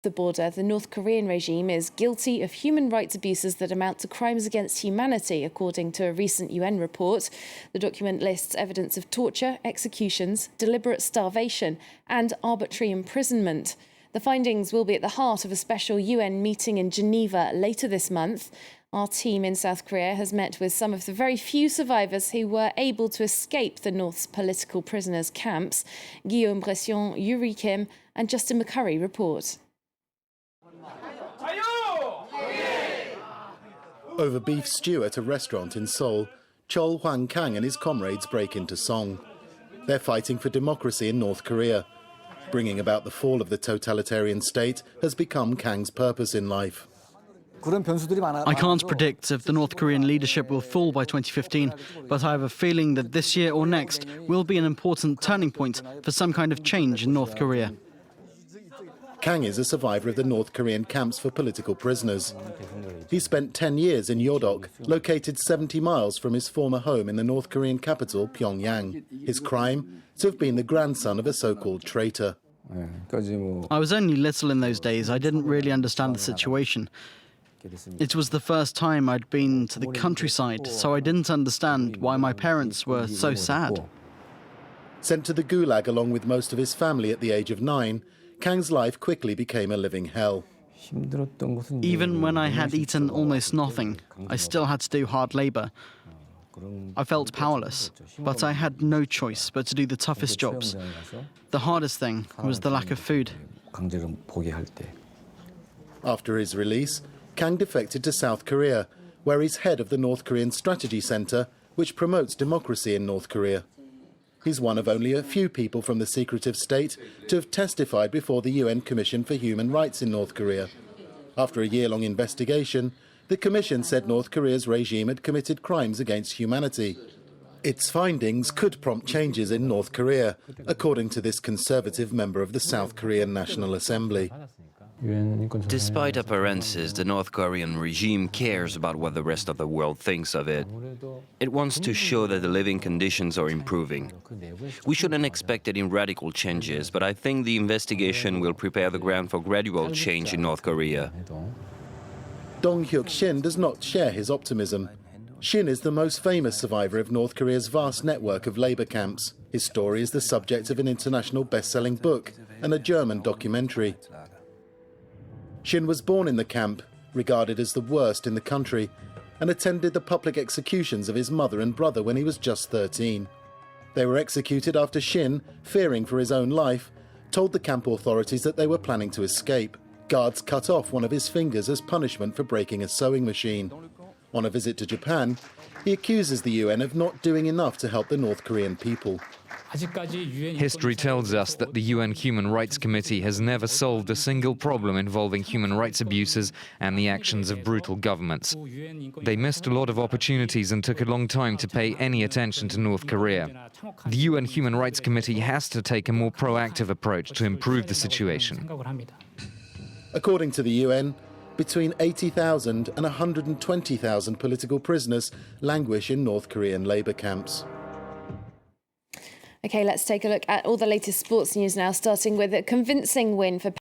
The border, the North Korean regime is guilty of human rights abuses that amount to crimes against humanity, according to a recent UN report. The document lists evidence of torture, executions, deliberate starvation and arbitrary imprisonment. The findings will be at the heart of a special UN meeting in Geneva later this month. Our team in South Korea has met with some of the very few survivors who were able to escape the North's political prisoners' camps. Guillaume Bression, Yuri Kim and Justin McCurry report. Over beef stew at a restaurant in Seoul, Chol Hwang-kang and his comrades break into song. They're fighting for democracy in North Korea. Bringing about the fall of the totalitarian state has become Kang's purpose in life. I can't predict if the North Korean leadership will fall by 2015, but I have a feeling that this year or next will be an important turning point for some kind of change in North Korea. Kang is a survivor of the North Korean camps for political prisoners. He spent 10 years in Yodok, located 70 miles from his former home in the North Korean capital, Pyongyang. His crime? To have been the grandson of a so-called traitor. I was only little in those days. I didn't really understand the situation. It was the first time I'd been to the countryside, so I didn't understand why my parents were so sad. Sent to the Gulag along with most of his family at the age of 9, Kang's life quickly became a living hell. Even when I had eaten almost nothing, I still had to do hard labor. I felt powerless, but I had no choice but to do the toughest jobs. The hardest thing was the lack of food. After his release, Kang defected to South Korea, where he's head of the North Korean Strategy Center, which promotes democracy in North Korea. He's one of only a few people from the secretive state to have testified before the UN Commission for Human Rights in North Korea. After a year-long investigation, the Commission said North Korea's regime had committed crimes against humanity. Its findings could prompt changes in North Korea, according to this conservative member of the South Korean National Assembly. Despite appearances, the North Korean regime cares about what the rest of the world thinks of it. It wants to show that the living conditions are improving. We shouldn't expect any radical changes, but I think the investigation will prepare the ground for gradual change in North Korea. DONG-HYUK SHIN does not share his optimism. SHIN is the most famous survivor of North Korea's vast network of labor camps. His story is the subject of an international best-selling book and a German documentary. SHIN was born in the camp, regarded as the worst in the country, and attended the public executions of his mother and brother when he was just 13. They were executed after SHIN, fearing for his own life, told the camp authorities that they were planning to escape. Guards cut off one of his fingers as punishment for breaking a sewing machine. On a visit to Japan, he accuses the UN of not doing enough to help the North Korean people. History tells us that the UN Human Rights Committee has never solved a single problem involving human rights abuses and the actions of brutal governments. They missed a lot of opportunities and took a long time to pay any attention to North Korea. The UN Human Rights Committee has to take a more proactive approach to improve the situation. According to the UN, between 80,000 and 120,000 political prisoners languish in North Korean labor camps. OK, let's take a look at all the latest sports news now, starting with a convincing win for